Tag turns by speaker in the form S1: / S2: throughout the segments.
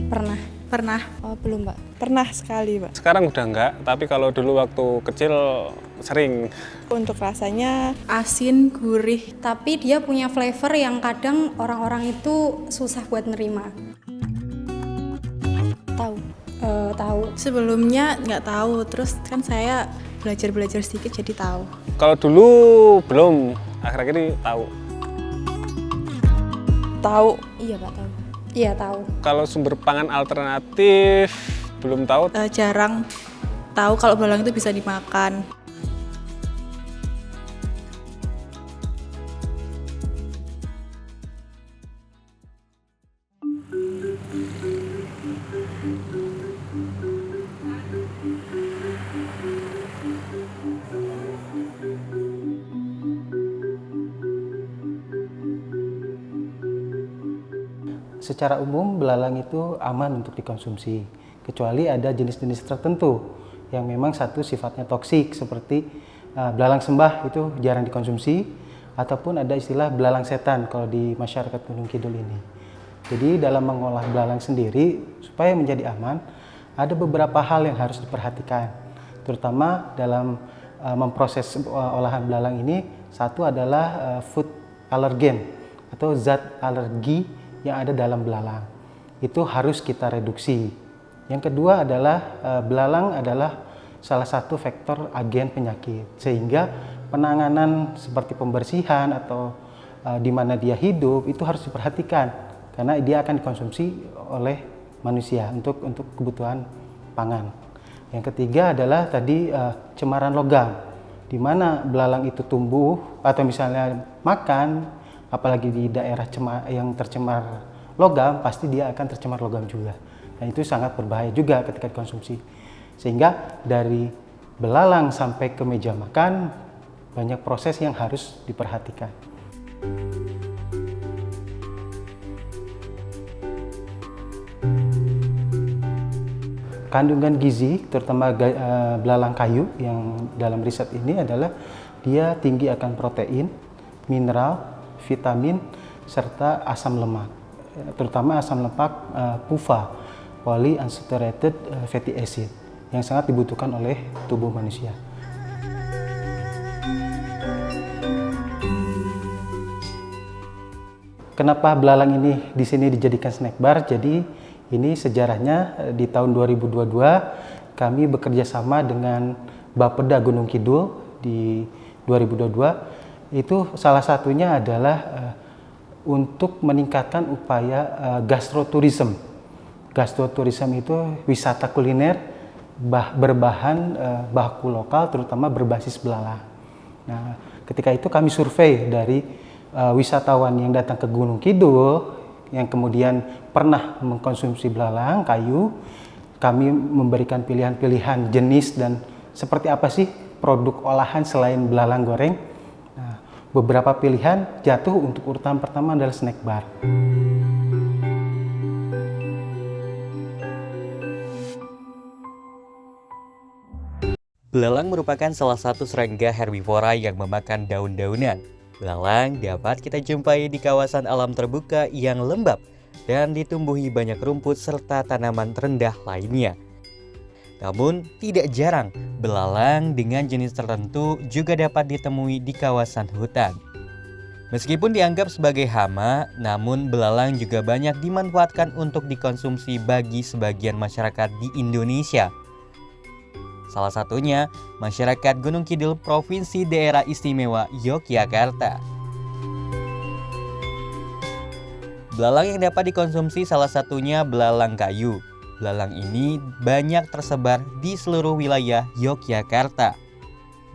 S1: Pernah.
S2: Pernah.
S1: Oh, belum, Mbak.
S2: Pernah sekali, Mbak.
S3: Sekarang udah enggak, tapi kalau dulu waktu kecil sering.
S2: Untuk rasanya
S4: Asin, gurih.
S1: Tapi dia punya flavor yang kadang orang-orang itu susah buat nerima. Tahu. Tahu.
S4: Sebelumnya nggak tahu, terus kan saya belajar sedikit jadi tahu.
S3: Kalau dulu belum, akhir-akhir ini tahu.
S2: tahu.
S1: Iya, Pak, tahu. Iya, tahu.
S3: Kalau sumber pangan alternatif belum tahu.
S4: Jarang tahu kalau belalang itu bisa dimakan.
S5: Secara umum belalang itu aman untuk dikonsumsi, kecuali ada jenis-jenis tertentu yang memang satu sifatnya toksik seperti belalang sembah itu jarang dikonsumsi, ataupun ada istilah belalang setan kalau di masyarakat Gunung Kidul ini. Jadi dalam mengolah belalang sendiri supaya menjadi aman, ada beberapa hal yang harus diperhatikan, terutama dalam memproses olahan belalang ini. Satu adalah food allergen atau zat alergi yang ada dalam belalang, itu harus kita reduksi. Yang kedua adalah belalang adalah salah satu faktor agen penyakit, sehingga penanganan seperti pembersihan atau di mana dia hidup itu harus diperhatikan, karena dia akan dikonsumsi oleh manusia untuk kebutuhan pangan. Yang ketiga adalah tadi cemaran logam, di mana belalang itu tumbuh atau misalnya makan, apalagi di daerah yang tercemar logam, pasti dia akan tercemar logam juga. Dan itu sangat berbahaya juga ketika dikonsumsi. Sehingga dari belalang sampai ke meja makan, banyak proses yang harus diperhatikan. Kandungan gizi, terutama belalang kayu yang dalam riset ini adalah dia tinggi akan protein, mineral, vitamin, serta asam lemak, terutama asam lemak PUFA, polyunsaturated fatty acid, yang sangat dibutuhkan oleh tubuh manusia. Kenapa belalang ini di sini dijadikan snack bar? Jadi ini sejarahnya di tahun 2022 kami bekerja sama dengan Bapeda Gunung Kidul di 2022. Itu salah satunya adalah untuk meningkatkan upaya gastroturism. Gastroturism itu wisata kuliner berbahan baku lokal, terutama berbasis belalang. Nah, ketika itu kami survei dari wisatawan yang datang ke Gunung Kidul, yang kemudian pernah mengkonsumsi belalang kayu. Kami memberikan pilihan-pilihan jenis dan seperti apa sih produk olahan selain belalang goreng. Beberapa pilihan jatuh untuk urutan pertama adalah snack bar.
S6: Belalang merupakan salah satu serangga herbivora yang memakan daun-daunan. Belalang dapat kita jumpai di kawasan alam terbuka yang lembab dan ditumbuhi banyak rumput serta tanaman rendah lainnya. Namun, tidak jarang belalang dengan jenis tertentu juga dapat ditemui di kawasan hutan. Meskipun dianggap sebagai hama, namun belalang juga banyak dimanfaatkan untuk dikonsumsi bagi sebagian masyarakat di Indonesia. Salah satunya, masyarakat Gunung Kidul Provinsi Daerah Istimewa Yogyakarta. Belalang yang dapat dikonsumsi salah satunya belalang kayu. Belalang ini banyak tersebar di seluruh wilayah Yogyakarta.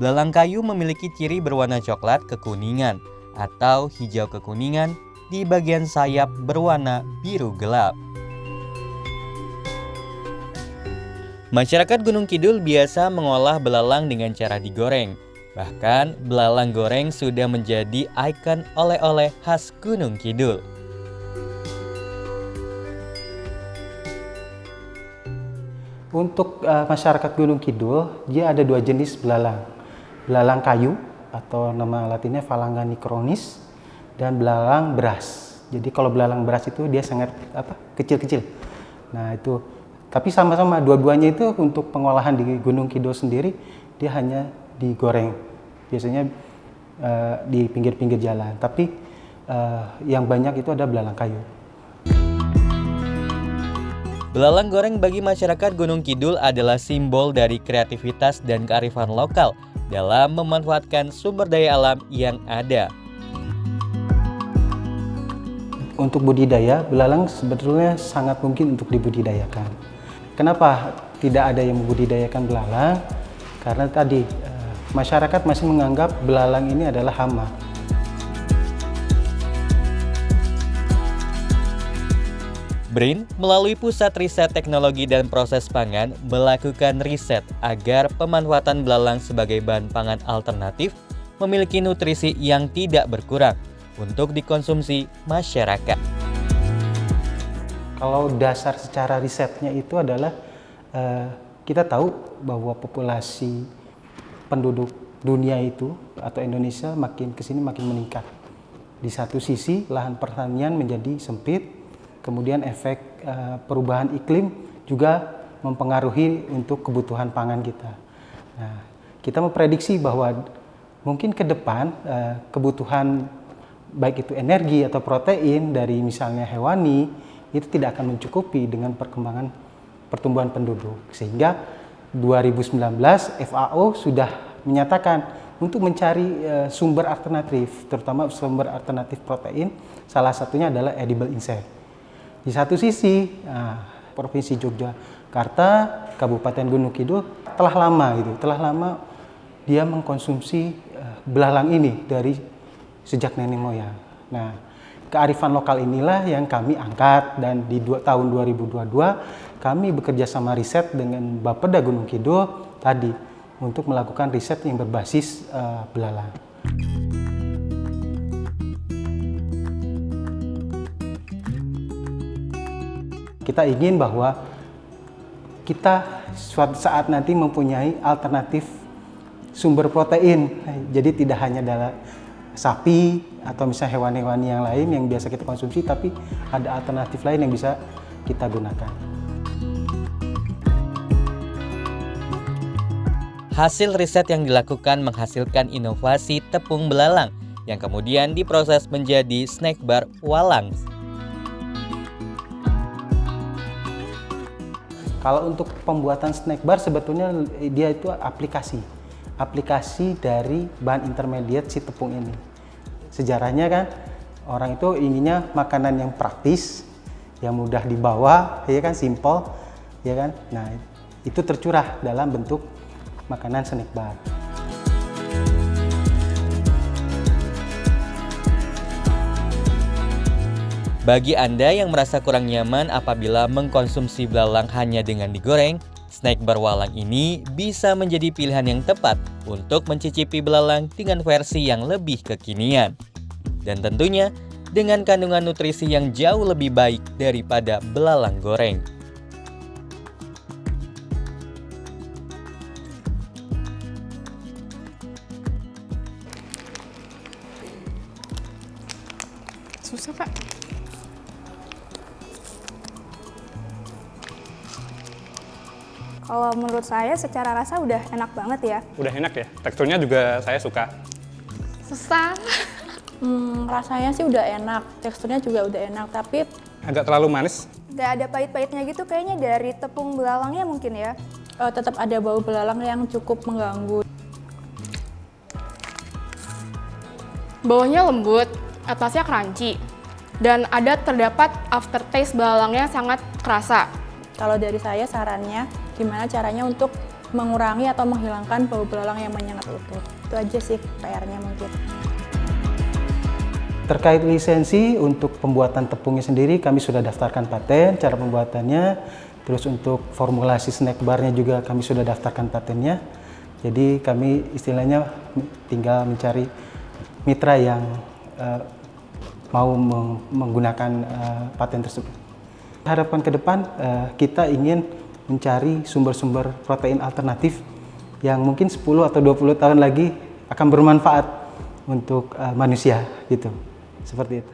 S6: Belalang kayu memiliki ciri berwarna coklat kekuningan atau hijau kekuningan, di bagian sayap berwarna biru gelap. Masyarakat Gunung Kidul biasa mengolah belalang dengan cara digoreng. Bahkan belalang goreng sudah menjadi ikon oleh-oleh khas Gunung Kidul.
S5: Untuk masyarakat Gunung Kidul, dia ada dua jenis belalang. Belalang kayu atau nama latinnya Phalaenga nicronis dan belalang beras. Jadi kalau belalang beras itu dia sangat kecil-kecil. Nah itu, tapi sama-sama dua-duanya itu untuk pengolahan di Gunung Kidul sendiri dia hanya digoreng, biasanya di pinggir-pinggir jalan. Tapi yang banyak itu ada belalang kayu.
S6: Belalang goreng bagi masyarakat Gunung Kidul adalah simbol dari kreativitas dan kearifan lokal dalam memanfaatkan sumber daya alam yang ada.
S5: Untuk budidaya, belalang sebetulnya sangat mungkin untuk dibudidayakan. Kenapa tidak ada yang membudidayakan belalang? Karena tadi masyarakat masih menganggap belalang ini adalah hama.
S6: BRIN melalui Pusat Riset Teknologi dan Proses Pangan melakukan riset agar pemanfaatan belalang sebagai bahan pangan alternatif memiliki nutrisi yang tidak berkurang untuk dikonsumsi masyarakat.
S5: Kalau dasar secara risetnya itu adalah kita tahu bahwa populasi penduduk dunia itu atau Indonesia makin kesini makin meningkat. Di satu sisi lahan pertanian menjadi sempit, kemudian efek perubahan iklim juga mempengaruhi untuk kebutuhan pangan kita. Nah, kita memprediksi bahwa mungkin ke depan kebutuhan baik itu energi atau protein dari misalnya hewani itu tidak akan mencukupi dengan perkembangan pertumbuhan penduduk. Sehingga 2019 FAO sudah menyatakan untuk mencari sumber alternatif, terutama sumber alternatif protein, salah satunya adalah edible insect. Di satu sisi, Provinsi Yogyakarta, Kabupaten Gunung Kidul telah lama dia mengkonsumsi belalang ini dari sejak nenek moyang. Nah, kearifan lokal inilah yang kami angkat dan di tahun 2022 kami bekerja sama riset dengan Bapeda Gunung Kidul tadi untuk melakukan riset yang berbasis belalang. Kita ingin bahwa kita suatu saat nanti mempunyai alternatif sumber protein. Jadi tidak hanya dari sapi atau misalnya hewan-hewan yang lain yang biasa kita konsumsi, tapi ada alternatif lain yang bisa kita gunakan.
S6: Hasil riset yang dilakukan menghasilkan inovasi tepung belalang yang kemudian diproses menjadi snack bar walang.
S5: Kalau untuk pembuatan snack bar sebetulnya dia itu aplikasi dari bahan intermediate si tepung ini. Sejarahnya kan orang itu inginnya makanan yang praktis, yang mudah dibawa, ya kan, simple, ya kan. Nah, itu tercurah dalam bentuk makanan snack bar.
S6: Bagi Anda yang merasa kurang nyaman apabila mengkonsumsi belalang hanya dengan digoreng, snack bar walang ini bisa menjadi pilihan yang tepat untuk mencicipi belalang dengan versi yang lebih kekinian. Dan tentunya dengan kandungan nutrisi yang jauh lebih baik daripada belalang goreng.
S2: Susah, Pak.
S7: Kalau menurut saya secara rasa udah enak banget ya.
S3: Udah enak ya, teksturnya juga saya suka.
S4: Susah. Rasanya sih udah enak, teksturnya juga udah enak, tapi
S3: Agak terlalu manis.
S7: Gak ada pahit-pahitnya gitu kayaknya dari tepung belalangnya mungkin ya.
S4: tetap ada bau belalang yang cukup mengganggu.
S2: Bawahnya lembut, atasnya crunchy, dan terdapat aftertaste belalangnya sangat kerasa.
S4: Kalau dari saya sarannya, gimana caranya untuk mengurangi atau menghilangkan bau belalang yang menyengat itu. Itu aja sih PR-nya mungkin.
S5: Terkait lisensi untuk pembuatan tepungnya sendiri, kami sudah daftarkan paten cara pembuatannya. Terus untuk formulasi snack barnya juga kami sudah daftarkan patennya. Jadi kami istilahnya tinggal mencari mitra yang mau menggunakan paten tersebut. Harapan ke depan kita ingin mencari sumber-sumber protein alternatif yang mungkin 10 atau 20 tahun lagi akan bermanfaat untuk manusia gitu. Seperti itu.